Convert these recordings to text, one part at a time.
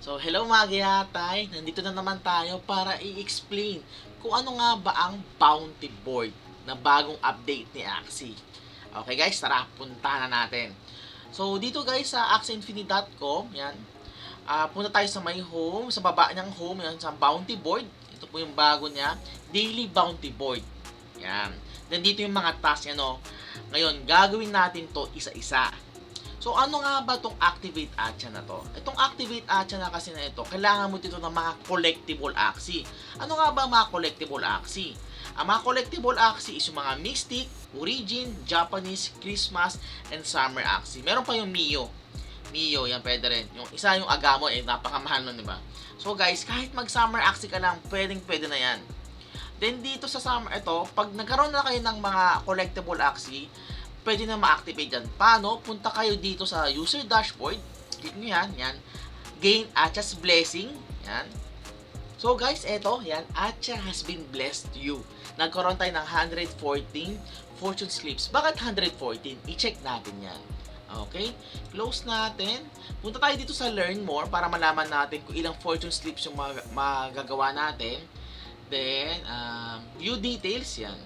So, hello mga gihatay! Nandito na naman tayo para i-explain kung ano nga ba ang bounty board na bagong update ni Axie. Okay guys, tara, punta na natin. So, dito guys sa axieinfinity.com, yan, punta tayo sa my home, sa baba niyang home, yan, sa bounty board. Ito po yung bago niya, daily bounty board. Yan. Then dito yung mga tasks niya, no. Ngayon, gagawin natin to isa-isa. So, ano nga ba itong Activate Acha na to? Itong Activate Acha na kasi na ito, kailangan mo dito ng mga collectible Axie. Ano nga ba mga collectible Axie? Ang mga collectible Axie is yung mga Mystic, Origin, Japanese, Christmas, and Summer Axie. Meron pa yung Mio. Mio, yan pwede rin. Yung isa yung Agamo, napakamahal nun, diba? So guys, kahit mag-Summer Axie ka lang, pwede na yan. Then dito sa Summer, ito, pag nagkaroon na kayo ng mga collectible Axie, pwede na ma-activate yan. Paano? Punta kayo dito sa user dashboard. Click nyo yan. Gain Acha's blessing. Yan. So guys, eto, yan. Acha has been blessed to you. Nagkaroon tayo ng 114 fortune slips. Bakit 114? I-check natin yan. Okay? Close natin. Punta tayo dito sa learn more para malaman natin kung ilang fortune slips yung magagawa natin. Then, view details yan.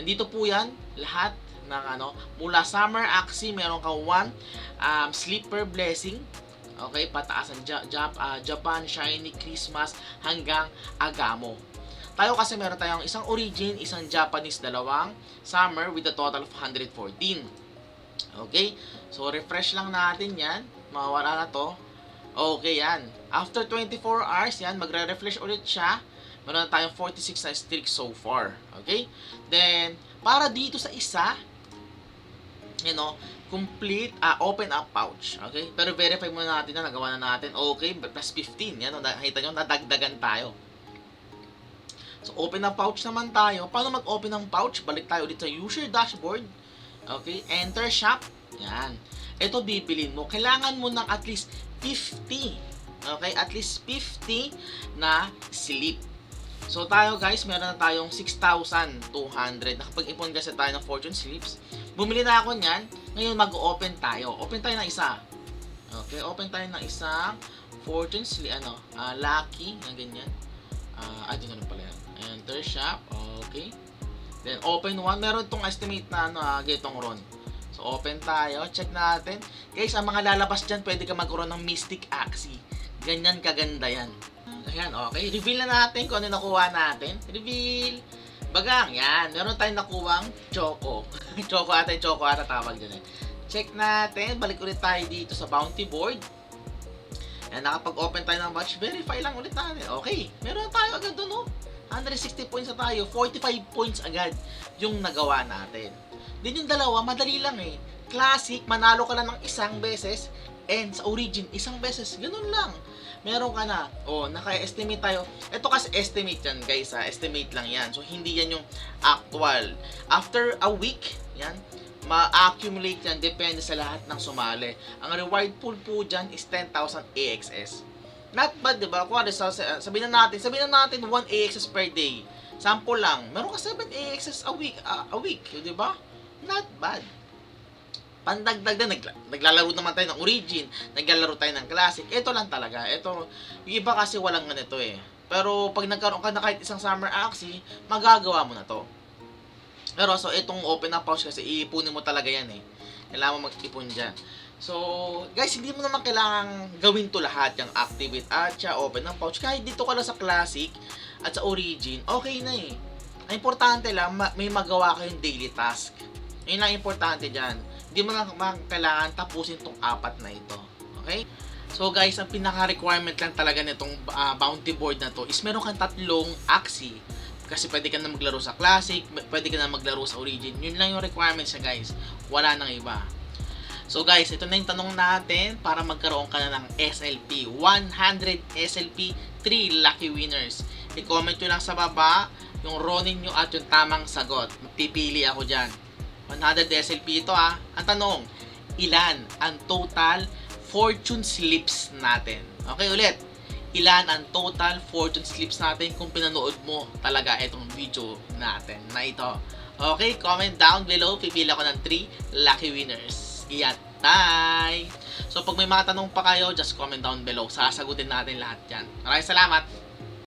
Nandito po yan, lahat ng mula Summer Axie, meron ka 1 Sleeper Blessing. Okay, pataas ang Japan, Shiny, Christmas, hanggang Agamo. Tayo kasi meron tayong isang Origin, isang Japanese, dalawang Summer with a total of 114. Okay, so refresh lang natin yan. Mawala na to. Okay, yan. After 24 hours, yan, magre-refresh ulit siya. Meron na tayong 46 na streaks so far. Okay? Then, para dito sa isa, complete, open up pouch. Okay? Pero verify muna natin na nagawa na natin. Okay, plus 15. Yan, nakita nyo, nadagdagan tayo. So, open up pouch naman tayo. Paano mag-open ng pouch? Balik tayo ulit sa user dashboard. Okay? Enter shop. Yan. Ito, bibilin mo. Kailangan mo ng at least 50. Okay? At least 50 na slip. So tayo guys, meron na tayong 6,200. Nakapag-ipon kasi tayo ng fortune slips. Bumili na ako niyan. Ngayon mag-open tayo. Open tayo ng isa. Okay, open tayo ng isang fortune slip, lucky, na ganyan. Dito na pala yan. Enter shop. Okay. Then open one. Meron tong estimate na getong ron. So open tayo. Check natin. Guys, ang mga lalabas dyan, pwede ka magkaroon ng Mystic Axie. Ganyan kaganda yan. Ayan, okay. Reveal na natin kung ano nakuha natin. Reveal. Bagang, yan. Meron tayong nakuwang Choco. Choco ata tawag dyan eh. Check natin. Balik ulit tayo dito sa bounty board. Yan, nakapag-open tayo ng batch. Verify lang ulit natin. Okay. Meron tayo agad doon, no? 160 points na tayo. 45 points agad yung nagawa natin. Din yung dalawa, madali lang eh. Classic, manalo ka lang ng isang beses. And sa Origin, isang beses. Ganun lang. Meron ka na. Naka-estimate tayo. Ito kasi estimate yan, guys. Estimate lang yan. So, hindi yan yung actual. After a week, yan, ma-accumulate yan. Depende sa lahat ng sumali. Ang reward pool po dyan is 10,000 AXS. Not bad, diba? Kung sabihin na natin 1 AXS per day. Sample lang. Meron ka 7 AXS a week. Diba? Not bad. Pandagdag na, naglalaro naman tayo ng Origin, naglalaro tayo ng Classic. Ito lang talaga. Ito, yung iba kasi walang ganito eh. Pero pag nagkaroon ka na kahit isang Summer Axie, magagawa mo na to. Pero so, itong open up pouch kasi, iipunin mo talaga yan eh. Kailangan mo mag-ipon dyan. So, guys, hindi mo naman kailangan gawin to lahat. Yung Activate Acha, open up pouch. Kahit dito ka lang sa Classic at sa Origin, okay na eh. Ang importante lang, may magawa kayong daily task. Yun lang importante dyan. Hindi mo lang kailangan tapusin tong 4 na ito. Okay? So guys, ang pinaka-requirement lang talaga nitong bounty board na to is meron kang 3 Axie. Kasi pwede ka na maglaro sa Classic, pwede ka na maglaro sa Origin. Yun lang yung requirements niya guys. Wala nang iba. So guys, ito na yung tanong natin para magkaroon ka na ng SLP. 100 SLP, 3 lucky winners. I-comment nyo lang sa baba yung Ronin nyo at yung tamang sagot. Magpipili ako dyan. 100 SLP ito Ang tanong, ilan ang total fortune slips natin? Okay, ulit. Ilan ang total fortune slips natin kung pinanood mo talaga itong video natin na ito? Okay, comment down below. Pipili ako ng 3 lucky winners. Iyan. Bye! So, pag may mga tanong pa kayo, just comment down below. Sasagutin natin lahat yan. Maraming salamat!